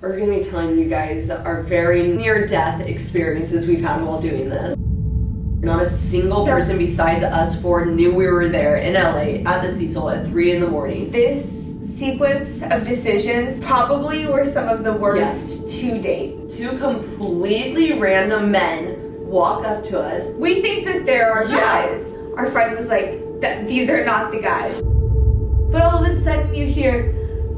We're gonna be telling you guys our very near-death experiences we've had while doing this. Not a single person besides us four knew we were there in LA at the Cecil at 3 in the morning. This sequence of decisions probably were some of the worst to date. Two completely random men walk up to us. We think that there are guys. Our friend was like, these are not the guys. But all of a sudden you hear,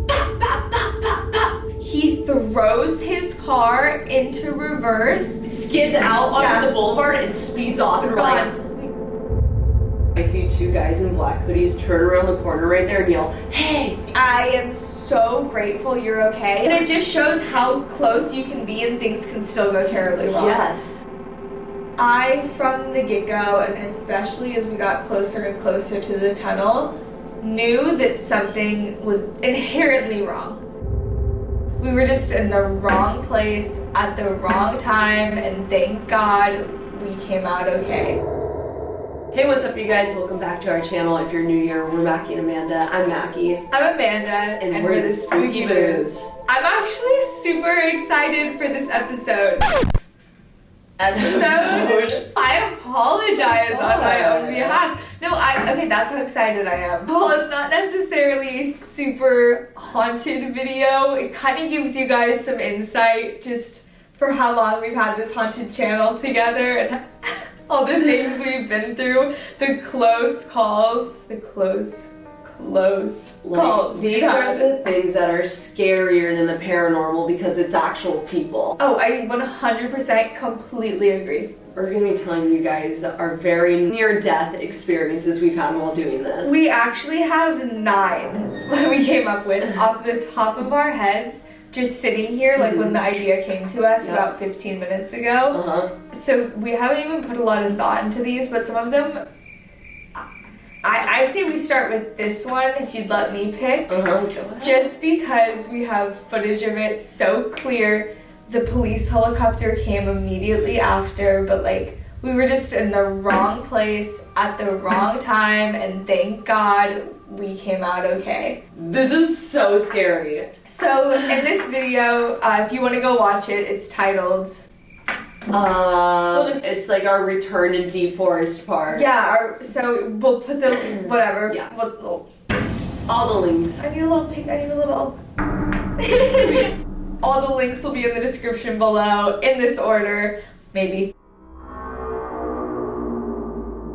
pop, pop, pop, pop, pop. He throws his car into reverse, Skids out onto the boulevard and speeds off and gone. I see two guys in black hoodies turn around the corner right there and yell, "Hey!" I am so grateful you're okay. And it just shows how close you can be and things can still go terribly wrong. Yes. I, from the get-go, and especially as we got closer and closer to the tunnel, knew that something was inherently wrong. We were just in the wrong place at the wrong time, and thank God we came out okay. Hey, what's up you guys? Welcome back to our channel. If you're new here, we're Mackie and Amanda. I'm Mackie. I'm Amanda, and we're the Spooky Boos. I'm actually super excited for this episode. I apologize on my own behalf. No, okay, that's how excited I am. Well, it's not necessarily a super haunted video. It kind of gives you guys some insight just for how long we've had this haunted channel together and all the things we've been through, the close calls, the close calls. These are the things that are scarier than the paranormal because it's actual people. Oh, I 100% completely agree. We're going to be telling you guys our very near-death experiences we've had while doing this. We actually have 9 that we came up with off the top of our heads, just sitting here, like when the idea came to us about 15 minutes ago. So we haven't even put a lot of thought into these, but some of them, I say we start with this one, if you'd let me pick. Just because we have footage of it so clear. The police helicopter came immediately after, but like we were just in the wrong place at the wrong time, and thank God we came out okay. This is so scary. So in this video, if you want to go watch it, it's titled it's like our return to Deforest Park. Yeah, so we'll put the whatever. Yeah. All the links. I need a little pink, I need a little all the links will be in the description below, in this order, maybe.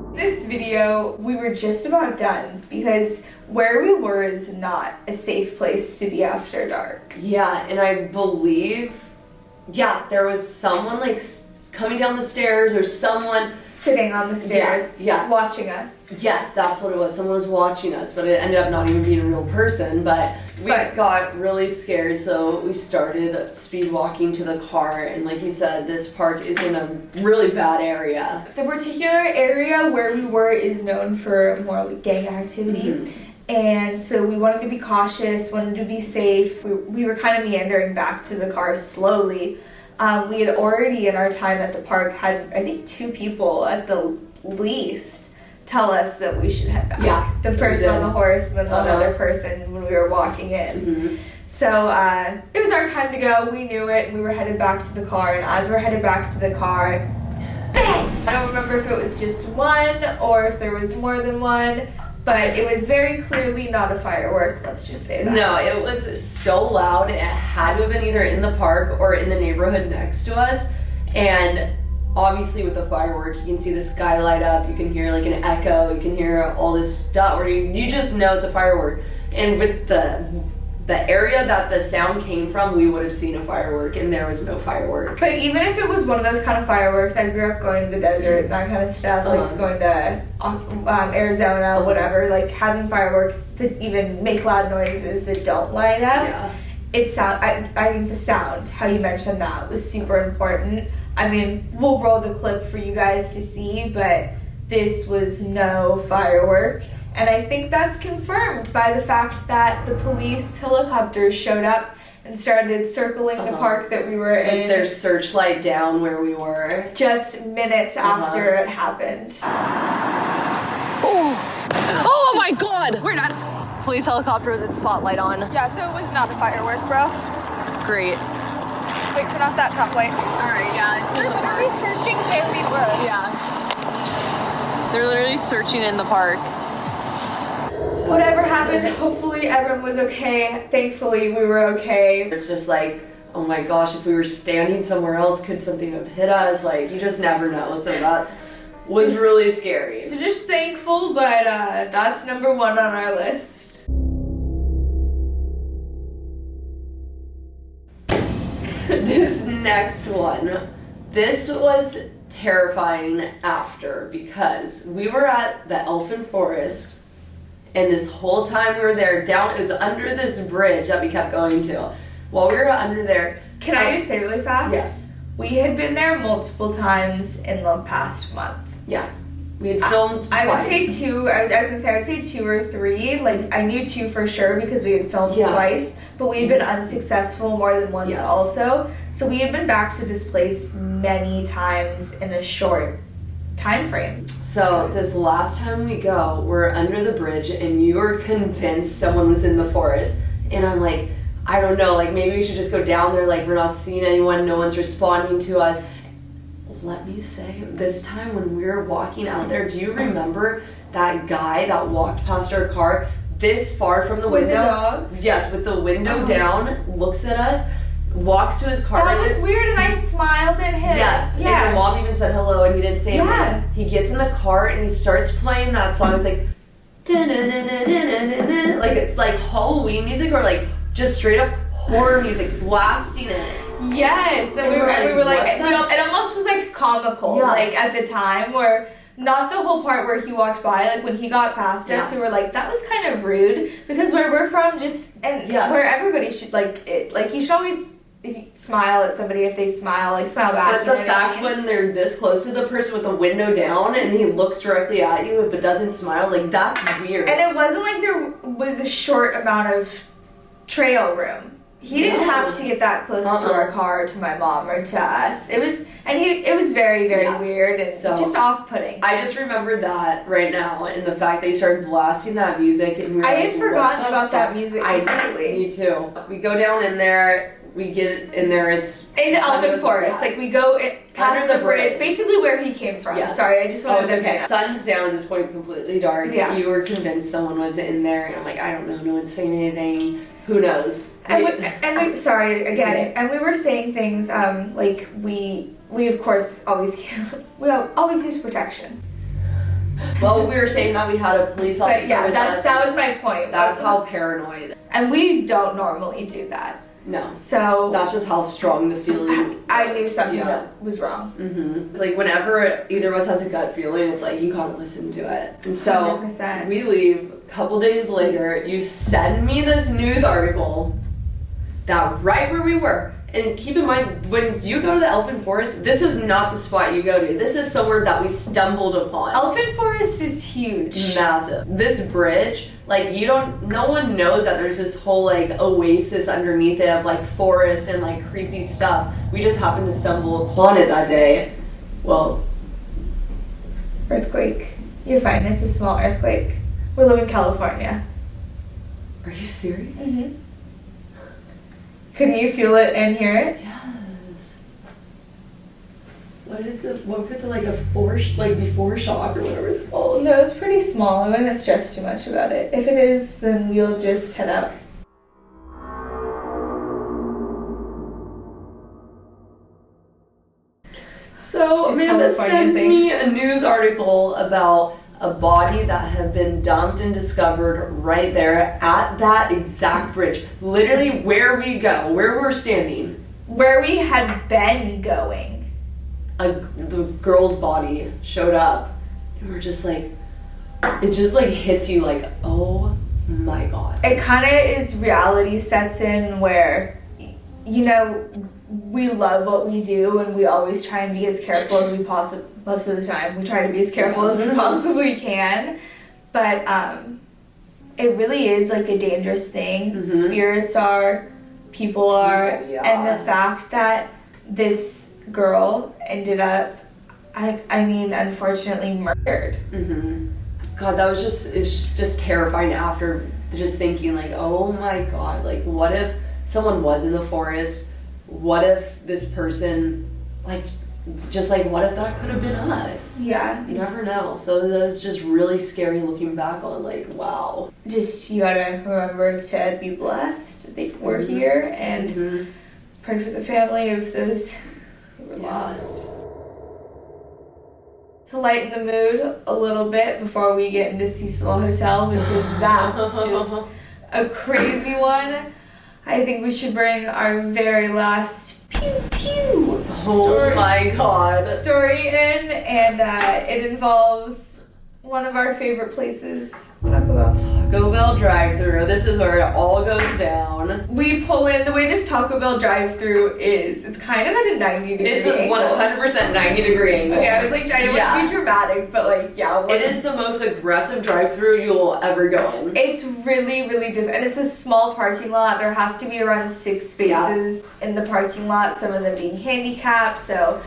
In this video, we were just about done because where we were is not a safe place to be after dark. Yeah, and I believe, there was someone like coming down the stairs or someone sitting on the stairs, watching us. Yes, that's what it was. Someone was watching us, but it ended up not even being a real person. But we got really scared, so we started speed walking to the car. And like you said, this park is in a really bad area. The particular area where we were is known for more like gang activity. And so we wanted to be cautious, wanted to be safe. We were kind of meandering back to the car slowly. We had already, in our time at the park, had, I think, 2 people at the least tell us that we should head back. Yeah. The person on the horse and then one other person when we were walking in. So it was our time to go. We knew it. We were headed back to the car. And as we're headed back to the car, bang! I don't remember if it was just one or if there was more than one. But it was very clearly not a firework, let's just say that. No, it was so loud, it had to have been either in the park or in the neighborhood next to us. And obviously with the firework, you can see the sky light up, you can hear like an echo, you can hear all this stuff where you just know it's a firework. And with the area that the sound came from, we would have seen a firework, and there was no firework. But even if it was one of those kind of fireworks, I grew up going to the desert and that kind of stuff, like going to Arizona, whatever, like having fireworks that even make loud noises that don't light up. I think the sound, how you mentioned that, was super important. I mean, we'll roll the clip for you guys to see, but this was no firework. And I think that's confirmed by the fact that the police helicopters showed up and started circling the park that we were in. With their searchlight down where we were. Just minutes after it happened. Oh my God! We're not. Police helicopter with its spotlight on. Yeah, so it was not a firework, bro. Great. Quick, turn off that top light. Alright, yeah. They're literally searching where we were. Yeah. They're literally searching in the park. So whatever happened, hopefully everyone was okay. Thankfully, we were okay. It's just like, oh my gosh, if we were standing somewhere else, could something have hit us? Like, you just never know. So that was really scary. So just thankful, but that's number 1 on our list. This next one, this was terrifying after, because we were at the Elfin Forest, and this whole time we were there, it was under this bridge that we kept going to. While we were under there... Can I just say really fast? Yes. We had been there multiple times in the past month. Yeah. We had filmed I would say twice. 2, I was gonna say, I would say 2 or 3. Like, I knew 2 for sure because we had filmed Yeah. twice, but we had been unsuccessful more than once Yes. also. So we had been back to this place many times in a short time frame. So this last time we go, we're under the bridge, and you were convinced someone was in the forest. And I'm like, I don't know, like maybe we should just go down there, like we're not seeing anyone, no one's responding to us. Let me say, this time when we were walking out there, do you remember that guy that walked past our car this far from the With window? the dog? Yes, with the window down, looks at us, walks to his car. That was weird, and I smiled at him. Yes, and Yeah. your mom even said hello, and he didn't say anything. Yeah. He gets in the car and he starts playing that song. It's like, dun-dun-dun-dun-dun-dun-dun. Like it's like Halloween music, or like just straight up horror music, blasting it. Yes, and we were like, it almost was like comical, Yeah. like at the time, where not the whole part where he walked by, like when he got past us, Yeah. we were like, that was kind of rude, because where we're from, where everybody should you should always, if you smile at somebody, if they smile, like smile back. But you know the what I fact mean? when they're this close to the person with the window down and he looks directly at you but doesn't smile, like that's weird. And it wasn't like there was a short amount of trail room. He didn't have to get that close to our car, to my mom, or to us. It was very, very weird and just off-putting. I just remembered that right now, and the fact they started blasting that music, and we were I like, had forgotten what the about that fuck? music I completely. Me too. We go down in there. We get in there. It's Into Elfin was Forest. black. Like we go past Under the the bridge, bridge. basically where he came from. Yes. Sorry, I just Oh, wanted it's to okay. Sun's down at this point, completely dark. Yeah. You were convinced someone was in there, and I'm like, I don't know. No one's saying anything. Who knows? And we sorry again, okay. and we were saying things like we of course always we always use protection. Well, we were saying that we had a police officer But yeah, with us. that was my point. That's how paranoid. And we don't normally do that. No. So That's just how strong the feeling I knew was. something Yeah. that was wrong. Mm-hmm. It's like whenever either of us has a gut feeling, it's like you gotta listen to it. And so 100%. we leave. A couple days later, you send me this news article that right where we were. And keep in mind, when you go to the Elfin Forest, this is not the spot you go to. This is somewhere that we stumbled upon. Elfin Forest is huge. Massive. This bridge, like no one knows that there's this whole like oasis underneath it of like forest and like creepy stuff. We just happened to stumble upon it that day. Well, Earthquake. You're fine. It's a small earthquake. We live in California. are you serious? Mm-hmm. Couldn't you feel it and hear it? Yes. What if it's like a before shock or whatever it's called? No, it's pretty small. I wouldn't stress too much about it. If it is, then we'll just head up. So Just Amanda California sends me things. a news article about a body that had been dumped and discovered right there at that exact bridge. Literally where we go, where we're standing. Where we had been going. The girl's body showed up. And we're just like, it just like hits you like, oh my god. It kind of is reality sets in where, you know, we love what we do and we always try and be as careful as we possibly, most of the time, we try to be as careful as we possibly can. But it really is like a dangerous thing. Mhm. Spirits are, people are, Yeah. and the fact that this girl ended up, I mean, unfortunately murdered. Mm-hmm. God, it's just terrifying after just thinking like, oh my god, like what if someone was in the forest, what if this person, like, just like, what if that could have been us? Yeah. You never know. So that was just really scary looking back on, like, wow. Just, you gotta remember to be blessed that we're here and pray for the family of those who were lost. To lighten the mood a little bit before we get into Cecil Hotel, because that's just a crazy one, I think we should bring our very last pew pew Oh my god. story in, and it involves one of our favorite places, Taco Bell. Taco Bell drive-thru. This is where it all goes down. We pull in, the way this Taco Bell drive-thru is, it's kind of at a 90-degree It's a angle. 100% 90-degree angle. Okay, I was like, I didn't want to be dramatic, but like, yeah. It is the most aggressive drive-thru you'll ever go in. It's really, really different. And it's a small parking lot. There has to be around 6 spaces in the parking lot, some of them being handicapped, so,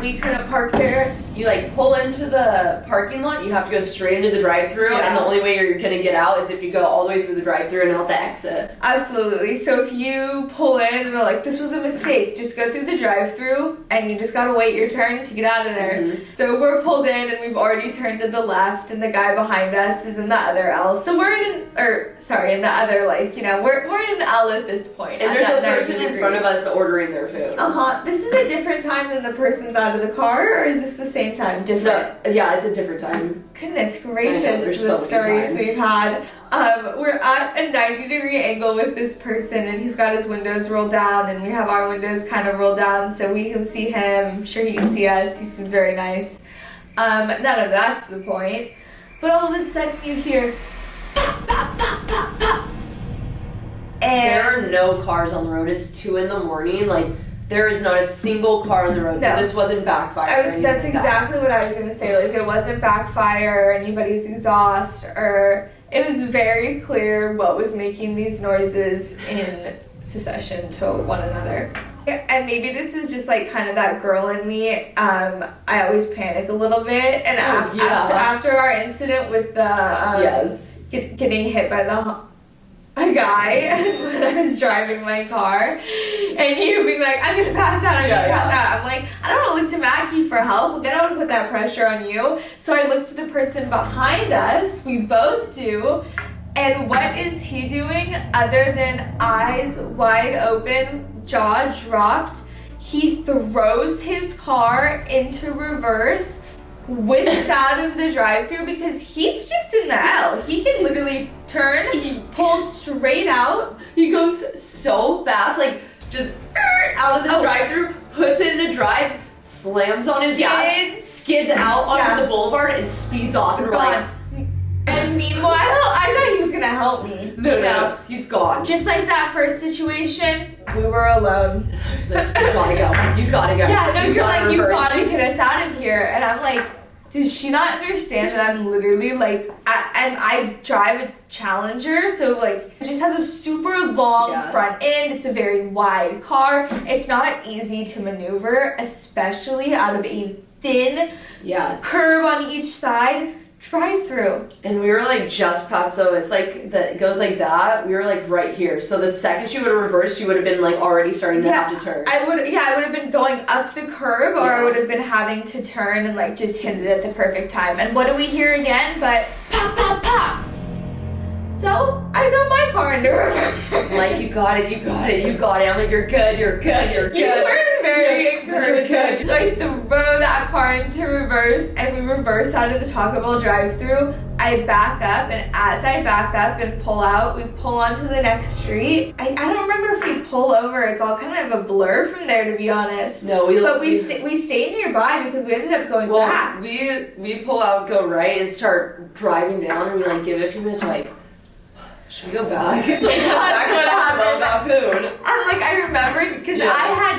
we couldn't park there. You like pull into the parking lot, you have to go straight into the drive-thru, and the only way you're gonna get out is if you go all the way through the drive-thru and out the exit. Absolutely. So if you pull in and are like, this was a mistake, just go through the drive-thru and you just gotta wait your turn to get out of there. So we're pulled in and we've already turned to the left and the guy behind us is in the other L. So we're in the other, like, you know, we're in the L at this point. And there's a person in front of us ordering their food. This is a different time than the person's out of the car, or is this the same time? Different? No, yeah, it's a different time. Goodness gracious, There's the so many stories times. we've had. We're at a 90-degree angle with this person, and he's got his windows rolled down, and we have our windows kind of rolled down so we can see him. I'm sure he can see us. He seems very nice. None of that's the point. But all of a sudden you hear pop, pop, pop, pop, pop. And There are no cars on the road. It's 2 a.m. Like, there is not a single car on the road. No. So this wasn't backfire. That's exactly what I was going to say. Like, it wasn't backfire or anybody's exhaust, or it was very clear what was making these noises in succession to one another. And maybe this is just like kind of that girl in me. I always panic a little bit, and after our incident with the getting hit by a guy when I was driving my car, and you being like, I'm gonna pass out, I'm gonna pass out. I'm like, I don't want to look to Mackie for help. Like, I don't want to put that pressure on you. So I look to the person behind us. We both do. And what is he doing other than eyes wide open, jaw dropped? He throws his car into reverse, whips out of the drive-thru because he's just in the L. He can literally turn, pull straight out. He goes so fast, like, just out of the drive-thru, puts it in a drive, slams on his gas, skids out onto the boulevard, and speeds off. And we're like, and meanwhile, I thought he was gonna help me. No, he's gone. Just like that first situation, we were alone. I was like, you gotta go. You gotta go. Yeah, no, you're like, you reverse. gotta get us out of here. And I'm like, does she not understand that I'm literally like, I drive a Challenger, so like, it just has a super long front end. It's a very wide car. It's not easy to maneuver, especially out of a thin curve on each side. Drive-through. And we were like just past, so it's like it goes like that. We were like right here. So the second she would have reversed, she would have been like already starting to have to turn. I would have been going up the curb, or I would have been having to turn and like just hit it at the perfect time. And what do we hear again? But pop, pop, pop. So I throw my car into reverse. Like, you got it. I'm like, you're good. You were very encouraging. So I throw that car into reverse, and we reverse out of the Taco Bell drive-thru. I back up, and as I back up and pull out, we pull onto the next street. I don't remember if we pull over. It's all kind of a blur from there, to be honest. No, we stayed nearby because we ended up going back. We pull out, go right, and start driving down, and we like give it a few minutes. We're like, should we go back? It's like, That's what happened. Got food. And like, I remembered because I had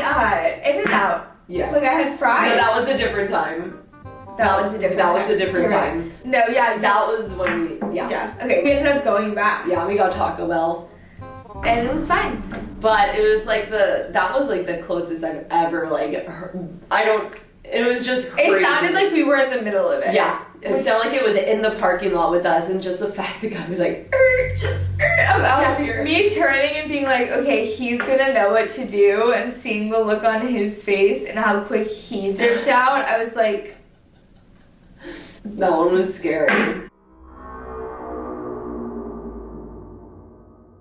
In-N-Out. Yeah. Like, I had fries. No, that was a different time. That was a different time. No, yeah. That was when we, Yeah, okay. We ended up going back. Yeah, we got Taco Bell. And it was fine. But it was like that was like the closest I've ever like heard. It was just crazy. It sounded like we were in the middle of it. Yeah. It sounded like it was in the parking lot with us, and just the fact the guy was like, I'm out of here. Me turning and being like, okay, he's gonna know what to do, and seeing the look on his face and how quick he dipped out, I was like... That one was scary.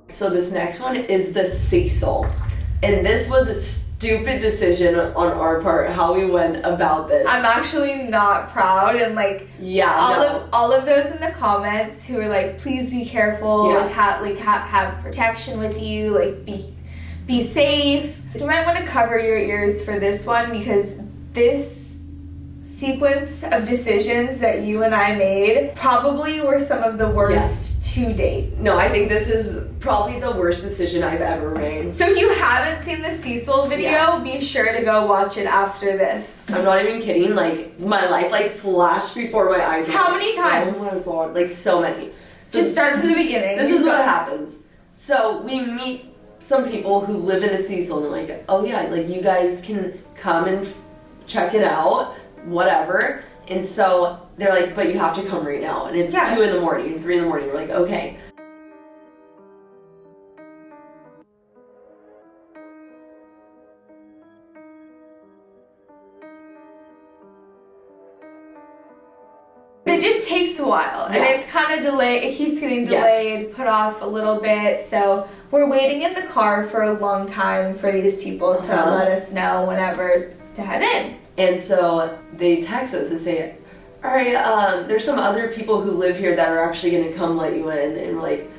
So this next one is the Cecil. And this was a stupid decision on our part, how we went about this. I'm actually not proud, and like all of those in the comments who were like, please be careful, have protection with you, like be safe. You might want to cover your ears for this one, because this sequence of decisions that you and I made probably were some of the worst to date. No, I think this is probably the worst decision I've ever made. So if you haven't seen the Cecil video, be sure to go watch it after this. I'm not even kidding, like my life like flashed before my eyes. How many times? Oh my god, like so many. So just start from the beginning. This is what happens. So we meet some people who live in the Cecil, and they're like, oh yeah, like you guys can come and check it out, whatever. And so they're like, but you have to come right now. And it's 2 in the morning, 3 in the morning. We're like, okay. It just takes a while, and it's kind of delayed. It keeps getting delayed, put off a little bit. So we're waiting in the car for a long time for these people to let us know whenever to head in. And so they text us and say, all right, there's some other people who live here that are actually going to come let you in. And we're like,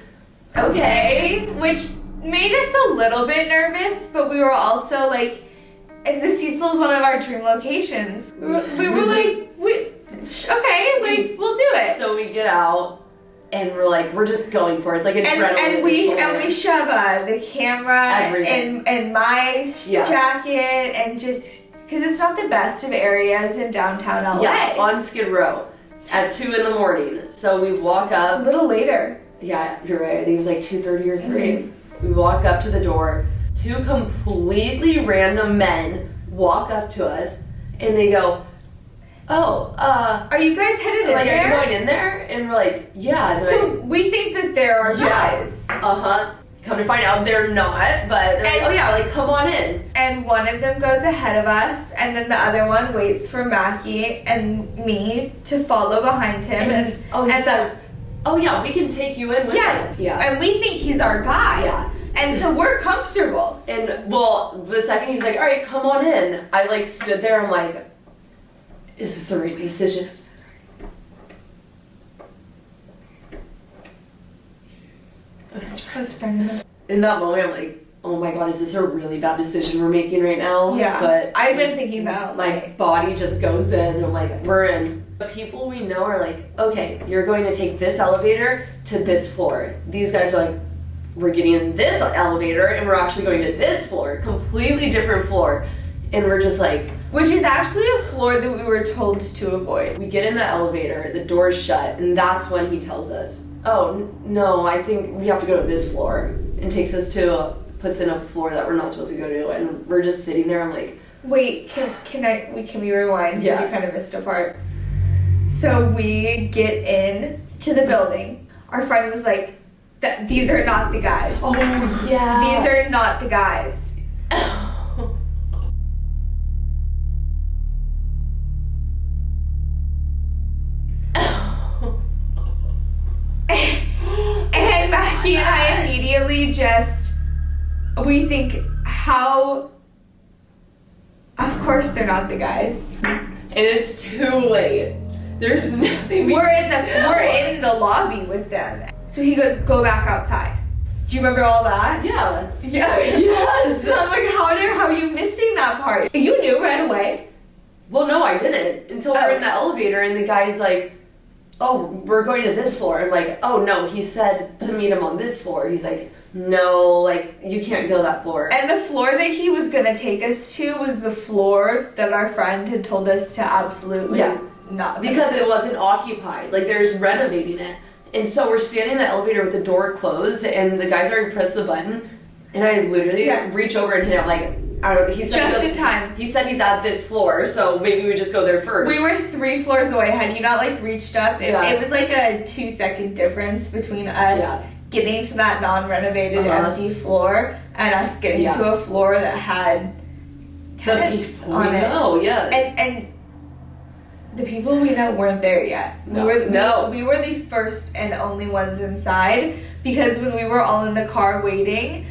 okay. Which made us a little bit nervous, but we were also like, the Cecil is one of our dream locations. We were like, okay, like, we'll do it. So we get out, and we're like, we're just going for it. It's like adrenaline. And we shove the camera in my jacket, and just... Because it's not the best of areas in downtown LA. Yeah, on Skid Row at 2 in the morning. So we walk up. A little later. Yeah, you're right. I think it was like 2:30 or 3. Mm-hmm. We walk up to the door. 2 completely random men walk up to us, and they go, oh, are you guys headed in there? Are you going in there? And we're like, yeah. So we think that there are guys. Come to find out they're not, but they're like, oh yeah, like come on in. And one of them goes ahead of us, and then the other one waits for Mackie and me to follow behind him. And he says, oh yeah, we can take you in with us. Yeah. And we think he's our guy. Yeah. And so we're comfortable. And well, the second he's like, all right, come on in, I like stood there, I'm like, is this the right decision? In that moment, I'm like, oh my god, is this a really bad decision we're making right now? Yeah. But I've been thinking that. My body just goes in, and I'm like, we're in. The people we know are like, okay, you're going to take this elevator to this floor. These guys are like, we're getting in this elevator, and we're actually going to this floor, completely different floor. And we're just like... Which is actually a floor that we were told to avoid. We get in the elevator, the door's shut, and that's when he tells us, oh, no, I think we have to go to this floor. And takes us to, puts in a floor that we're not supposed to go to. And we're just sitting there, I'm like... Wait, can we rewind? Yes. You kind of missed a part. So we get in to the building. Our friend was like, these are not the guys. Oh, yeah. These are not the guys. And Mackie and I immediately we think, how, of course they're not the guys. It is too late. There's nothing we're in the lobby with them. So he goes, go back outside. Do you remember all that? Yeah. Yes. So I'm like, how are you missing that part? You knew right away. Well, no, I didn't. Until we were in the elevator, and the guy's like, oh, we're going to this floor. I'm like, oh no, he said to meet him on this floor. He's like, no, like, you can't go that floor. And the floor that he was gonna take us to was the floor that our friend had told us to absolutely not. Because it wasn't occupied. Like, there's renovating it. And so we're standing in the elevator with the door closed, and the guys already pressed the button, and I literally reach over and hit him, like, he said Just in time. He said he's at this floor, so maybe we just go there first. We were 3 floors away. Had you not like reached up, it was like a 2-second difference between us getting to that non-renovated empty floor and us getting to a floor that had tenants on it. Oh, yes. And the people we know weren't there yet. No. We were the first and only ones inside, because when we were all in the car waiting,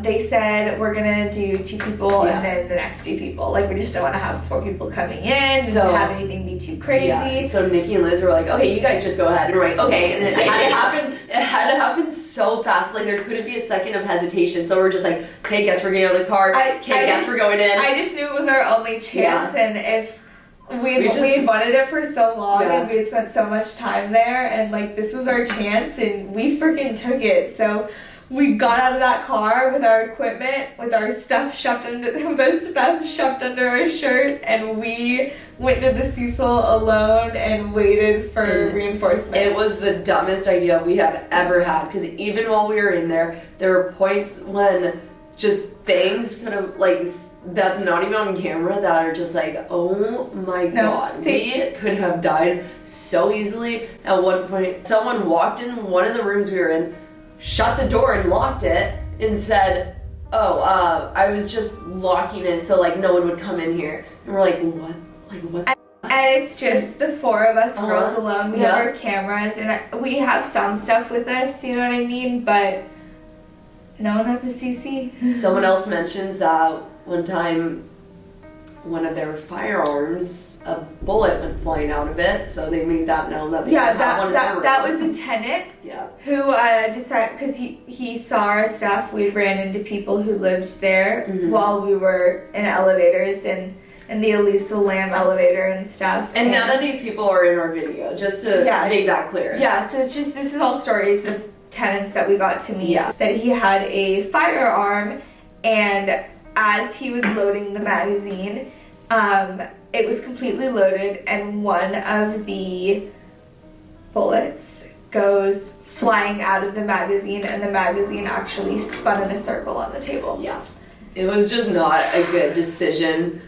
they said we're gonna do 2 people and then the next 2 people. Like, we just don't want to have 4 people coming in and have anything be too crazy. Yeah. So Nikki and Liz were like, okay, you guys just go ahead. And we're like, okay. And it had to happen so fast. Like, there couldn't be a second of hesitation. So we're just like, okay, guess we're getting out of the car. Guess we're going in. I just knew it was our only chance, and if we wanted it for so long and we had spent so much time there, and like, this was our chance, and we freaking took it. So we got out of that car with our equipment, with our stuff shoved under our shirt, and we went to the Cecil alone and waited for reinforcements. It was the dumbest idea we have ever had, because even while we were in there were points when just things could have, like, that's not even on camera, that are just like, oh my god, we could have died so easily. At one point, someone walked in one of the rooms we were in, shut the door and locked it, and said, I was just locking it so like no one would come in here. And we're like, what? Like, what? And it's just the 4 of us girls alone. We have our cameras, and we have some stuff with us, you know what I mean? But no one has a CC. Someone else mentions that one time one of their firearms, a bullet went flying out of it, so they made that known that they had one in their room. That was a tenant who decided, because he saw our stuff. We ran into people who lived there while we were in elevators and the Elisa Lamb elevator and stuff. And none of these people are in our video, just to make that clear. Yeah, so it's just, this is all stories of tenants that we got to meet, that he had a firearm, and as he was loading the magazine, it was completely loaded, and one of the bullets goes flying out of the magazine, and the magazine actually spun in a circle on the table. Yeah. It was just not a good decision.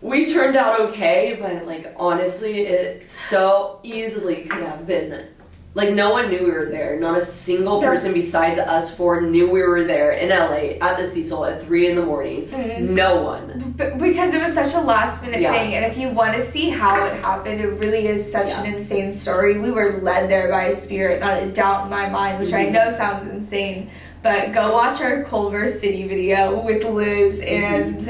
We turned out okay, but like, honestly, it so easily could have been. Like, no one knew we were there. Not a single person besides us 4 knew we were there in LA at the Cecil at 3 a.m. No one. Because it was such a last minute thing, and if you want to see how it happened, it really is such an insane story. We were led there by a spirit, not a doubt in my mind, which I know sounds insane. But go watch our Culver City video with Liz and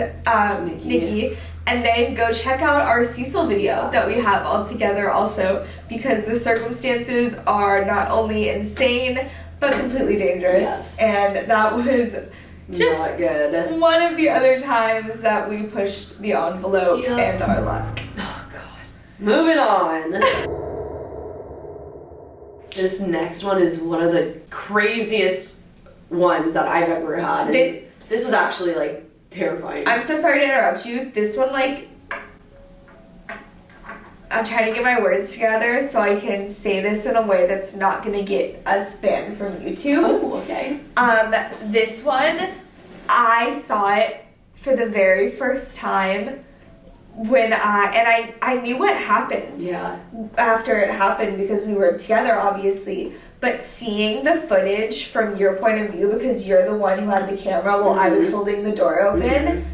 Nikki. And then go check out our Cecil video that we have all together also, because the circumstances are not only insane, but completely dangerous. And that was just not good. One of the other times that we pushed the envelope and our luck. Oh, God. Moving on. This next one is one of the craziest ones that I've ever had. This was actually, like, terrifying. I'm so sorry to interrupt you. This one, like, I'm trying to get my words together so I can say this in a way that's not going to get us banned from YouTube. Oh, okay. This one, I saw it for the very first time when I knew what happened. Yeah. After it happened, because we were together, obviously. But seeing the footage from your point of view, because you're the one who had the camera while I was holding the door open,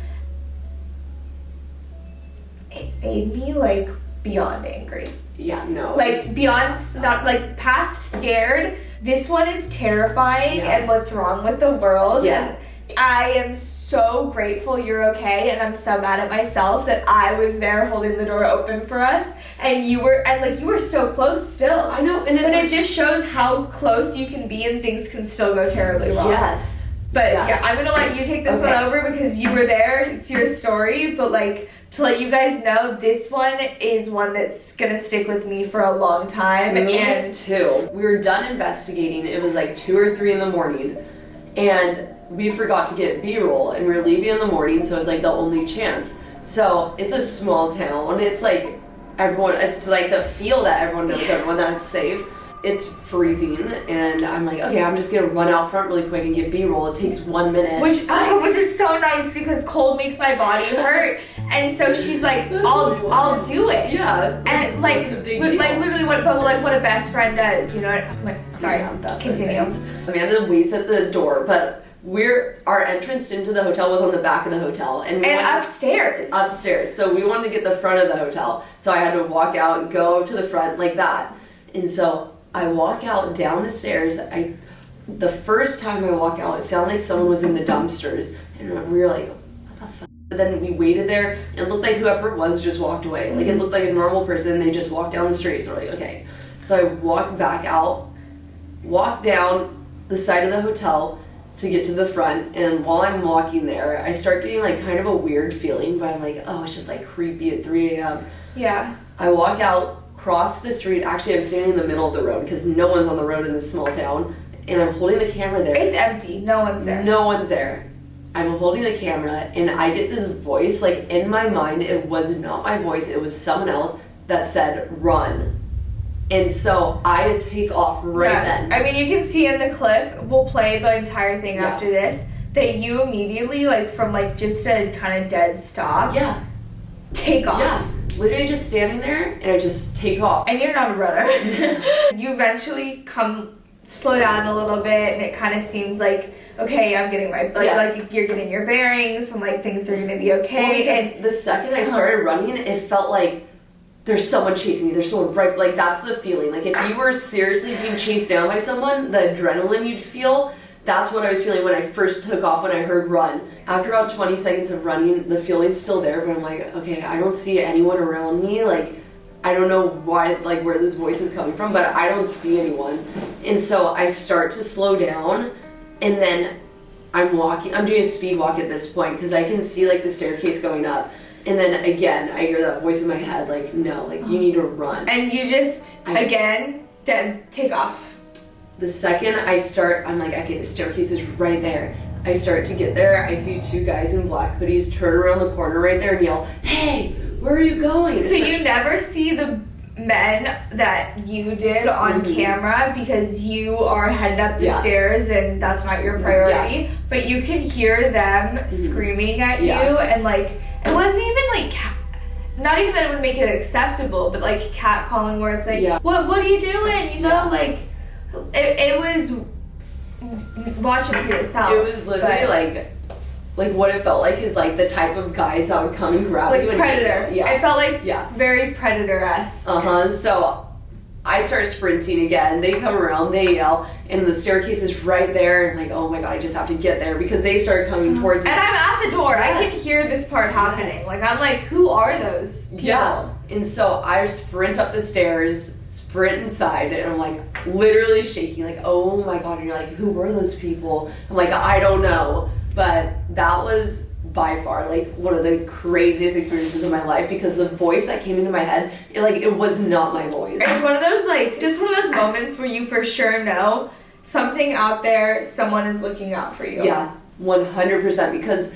it made me, like, beyond angry. Yeah, no. Like, beyond, not, like, past scared. This one is terrifying and what's wrong with the world. Yeah. And I am so grateful you're okay, and I'm so mad at myself that I was there holding the door open for us, and you were so close still. I know, and it just shows how close you can be, and things can still go terribly wrong. Yes. But yeah, I'm gonna let you take this one over because you were there. It's your story, but like, to let you guys know, this one is one that's gonna stick with me for a long time. Me too. We were done investigating. It was like 2 or 3 a.m, and we forgot to get B-roll, and we were leaving in the morning, so it was like the only chance. So it's a small town. It's like everyone, it's like the feel that everyone knows everyone, that it's safe. it's freezing, and I'm like, okay, I'm just gonna run out front really quick and get B-roll. It takes 1 minute. Which is so nice because cold makes my body hurt, and so she's like, I'll do it. Yeah. And like, literally what a best friend does, you know? Sorry, that's continue. Amanda waits at the door, but our entrance into the hotel was on the back of the hotel, and upstairs. Upstairs. So we wanted to get the front of the hotel, so I had to walk out and go to the front like that. And so I walk out down the stairs. The first time I walk out, it sounded like someone was in the dumpsters, and we were like, what the fuck? But then we waited there, and it looked like whoever it was just walked away. Like, it looked like a normal person. They just walked down the street. So we're like, okay. So I walked back out, walked down the side of the hotel to get to the front, and while I'm walking there, I start getting like kind of a weird feeling, but I'm like, oh, it's just like creepy at 3 a.m. Yeah. I walk out, cross the street. Actually, I'm standing in the middle of the road because no one's on the road in this small town, and I'm holding the camera there. It's empty. No one's there. No one's there. I'm holding the camera, and I get this voice, like in my mind, it was not my voice, it was someone else that said, run. And so I had to take off then. I mean, you can see in the clip, we'll play the entire thing after this, that you immediately, like, from, like, just a kind of dead stop, take off. Yeah, literally just standing there, and I just take off. And you're not a runner. You eventually slow down a little bit, and it kind of seems like, okay, I'm getting like you're getting your bearings, and, like, things are going to be okay. Well, and the second I started running, it felt like there's someone chasing me, there's someone right, like that's the feeling. Like if you were seriously being chased down by someone, the adrenaline you'd feel, that's what I was feeling when I first took off, when I heard run. After about 20 seconds of running, the feeling's still there, but I'm like, okay, I don't see anyone around me, like, I don't know why, like where this voice is coming from, but I don't see anyone. And so I start to slow down, and then I'm doing a speed walk at this point, because I can see like the staircase going up. And then again, I hear that voice in my head, like, no, like, you need to run. And you just, take off. The second I start, I'm like, okay, the staircase is right there. I start to get there, I see two guys in black hoodies turn around the corner right there and yell, hey, where are you going? So you never see the men that you did on camera because you are headed up the stairs and that's not your priority. But you can hear them screaming at you, and like, it wasn't even like, not even that it would make it acceptable, but like catcalling where it's like, what are you doing? You know, like, it was, watch it for yourself. It was literally like what it felt like is like the type of guys that would come and grab you. Like Predator. Yeah. It felt like very Predator-esque. So I start sprinting again. They come around, they yell, and the staircase is right there. And like, oh my god, I just have to get there because they started coming towards me. And I'm at the door. I can hear this part happening. Like, I'm like, who are those people? Yeah. And so I sprint up the stairs, sprint inside, and I'm like literally shaking, like, oh my god. And you're like, who were those people? I'm like, I don't know. But that was by far like one of the craziest experiences of my life because the voice that came into my head, it was not my voice. It's one of those just one of those moments where you for sure know something out there, someone is looking out for you. Yeah, 100%, because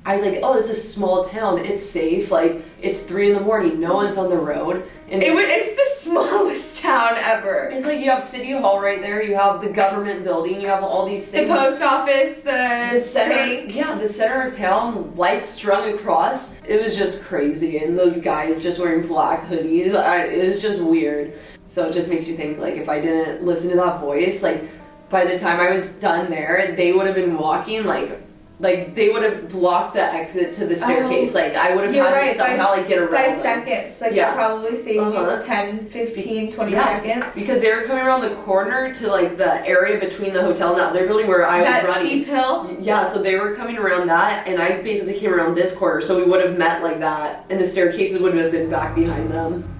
I was like, oh, this is a small town, it's safe, like, it's 3 a.m, no one's on the road. And it's the smallest town ever. It's like you have City Hall right there, you have the government building, you have all these things. The post office, the center, bank. Yeah, the center of town, lights strung across. It was just crazy, and those guys just wearing black hoodies, it was just weird. So it just makes you think, like, if I didn't listen to that voice, like, by the time I was done there, they would have been walking, like they would have blocked the exit to the staircase. Like, I would have had to somehow, like, get around by them. seconds. Like, that probably saved you 10, 15, 20 seconds. Because they were coming around the corner to, like, the area between the hotel and the other building where I was running. That steep hill? Yeah, so they were coming around that, and I basically came around this corner, so we would have met like that, and the staircases would have been back behind them.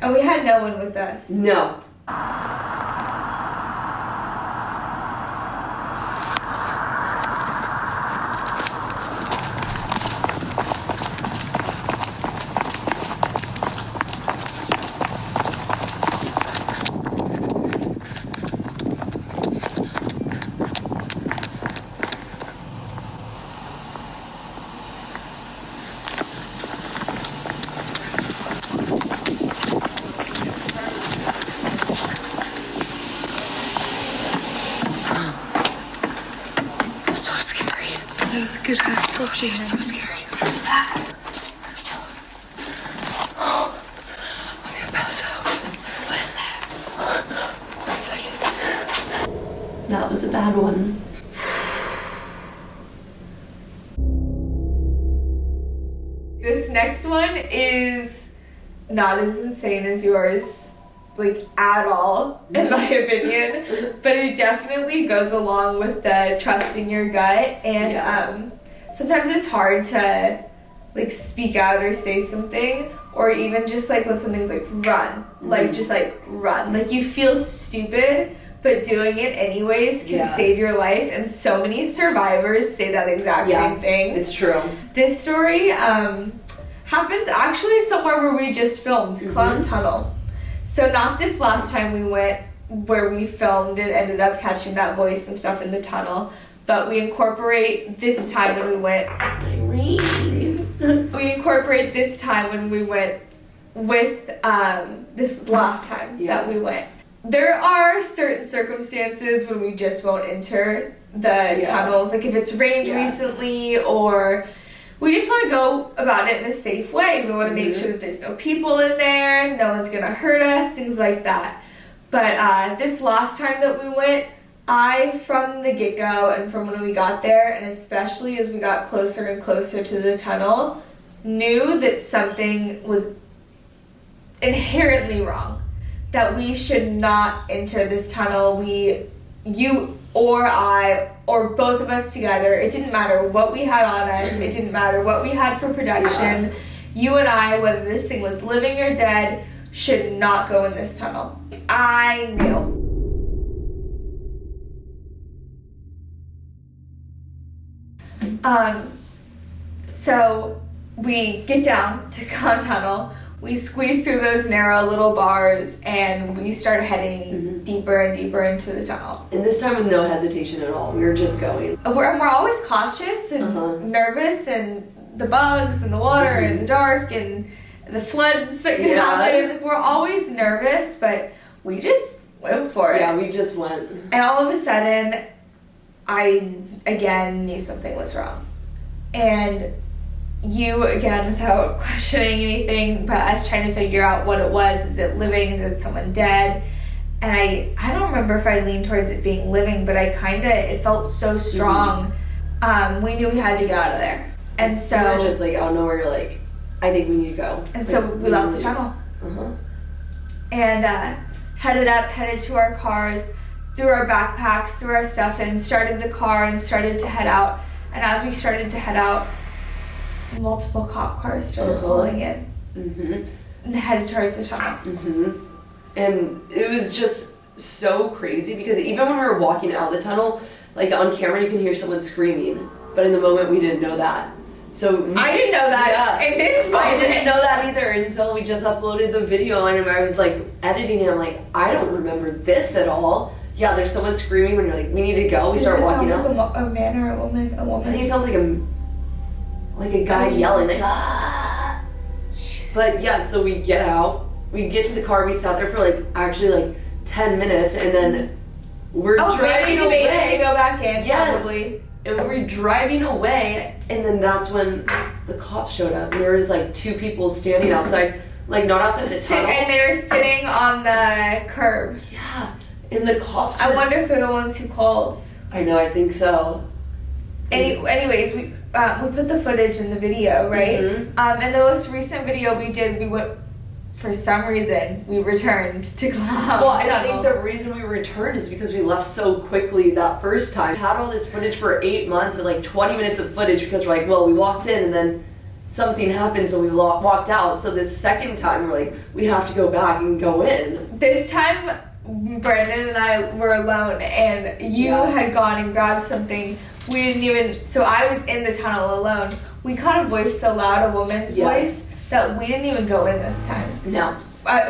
And we had no one with us. No. That was a good hustle. Oh, she's so scary. What is that? I'm gonna pass out. What is that? 1 second. That was a bad one. This next one is not as insane as yours, like at all, in my opinion, but it definitely goes along with the trusting your gut, and Yes. Sometimes it's hard to like speak out or say something, or even just like when something's like run, like just like run, like you feel stupid, but doing it anyways can save your life, and so many survivors say that exact same thing. It's true. This story happens actually somewhere where we just filmed, Clown Tunnel. So not this last time we went where we filmed and ended up catching that voice and stuff in the tunnel, but we incorporate this time when we went. We incorporate this time when we went with this last time that we went. There are certain circumstances when we just won't enter the tunnels, like if it's rained recently, or we just want to go about it in a safe way. We want to make sure that there's no people in there, no one's going to hurt us, things like that. But this last time that we went, I, from the get-go and from when we got there, and especially as we got closer and closer to the tunnel, knew that something was inherently wrong, that we should not enter this tunnel. You or I, or both of us together, it didn't matter what we had on us, it didn't matter what we had for protection, you and I, whether this thing was living or dead, should not go in this tunnel. I knew. So we get down to Con Tunnel, we squeeze through those narrow little bars, and we start heading deeper and deeper into the tunnel. And this time with no hesitation at all. We were just going. We're always cautious and nervous, and the bugs and the water and the dark and the floods that can happen. We're always nervous, but we just went for it. Yeah, we just went. And all of a sudden, I again knew something was wrong. And you, again, without questioning anything, but us trying to figure out what it was. Is it living? Is it someone dead? And I don't remember if I leaned towards it being living, but it felt so strong. We knew we had to get out of there. And so we were just like, out of nowhere, you're like, I think we need to go. And so we left the tunnel. And headed to our cars, threw our backpacks, threw our stuff in, started the car, and started to head out. And as we started to head out, multiple cop cars started pulling in and headed towards the tunnel. And it was just so crazy because even when we were walking out the tunnel, like on camera you can hear someone screaming, but in the moment we didn't know that. So I didn't know that in this moment. I didn't know that either until we just uploaded the video, and I was like editing it. I'm like, I don't remember this at all. Yeah, there's someone screaming when you're like, we need to go. We start walking up. Like a man or a woman? A woman. I think it sounds like a guy yelling, like, ah. But yeah, so we get out, we get to the car, we sat there for like 10 minutes, and then we're driving away. To go back in, yes. probably. And we're driving away, and then that's when the cops showed up. And there was like 2 people standing outside, like not outside the tunnel. And they were sitting on the curb. Yeah. And the cops I wonder if they're the ones who called. I know, I think so. Anyways, we put the footage in the video, right? And the most recent video we did, we went, for some reason, we returned to Clown Well, I Tunnel. think the reason we returned is because we left so quickly that first time. We had all this footage for 8 months and like 20 minutes of footage because we're like, well, we walked in and then something happened, so we walked out. So this second time, we're like, we have to go back and go in. This time, Brandon and I were alone, and you had gone and grabbed something. We didn't even, so I was in the tunnel alone. We caught a voice so loud, a woman's voice, that we didn't even go in this time. No.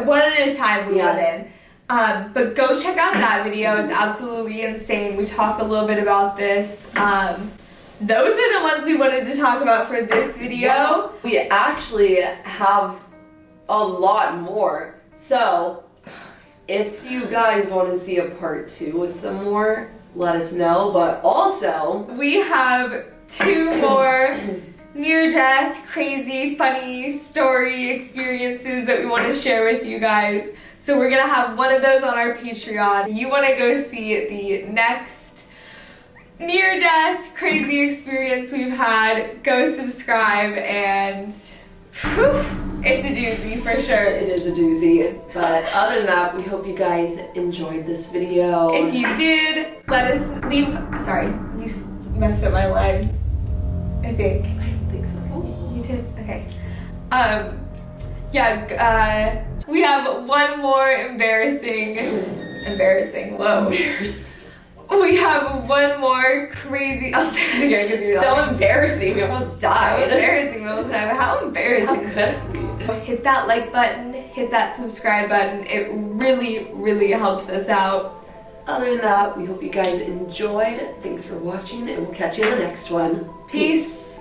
One at a time we went in. But go check out that video. It's absolutely insane. We talk a little bit about this. Those are the ones we wanted to talk about for this video. Well, we actually have a lot more. So, if you guys want to see a part 2 with some more, let us know. But also, we have 2 more near-death, crazy, funny story experiences that we want to share with you guys. So we're gonna have one of those on our Patreon. If you want to go see the next near-death, crazy experience we've had, go subscribe, and whew, it's a doozy for sure. It is a doozy. But other than that, we hope you guys enjoyed this video. If you did, let us leave. Sorry, you messed up my leg. I think. I don't think so. You did? Okay. We have one more embarrassing, whoa. We have one more crazy, I'll say it again because you're So embarrassing, we almost died. So embarrassing, we almost died. How embarrassing. How could Hit that like button, hit that subscribe button. It really, really helps us out. Other than that, we hope you guys enjoyed. Thanks for watching, and we'll catch you in the next one. Peace.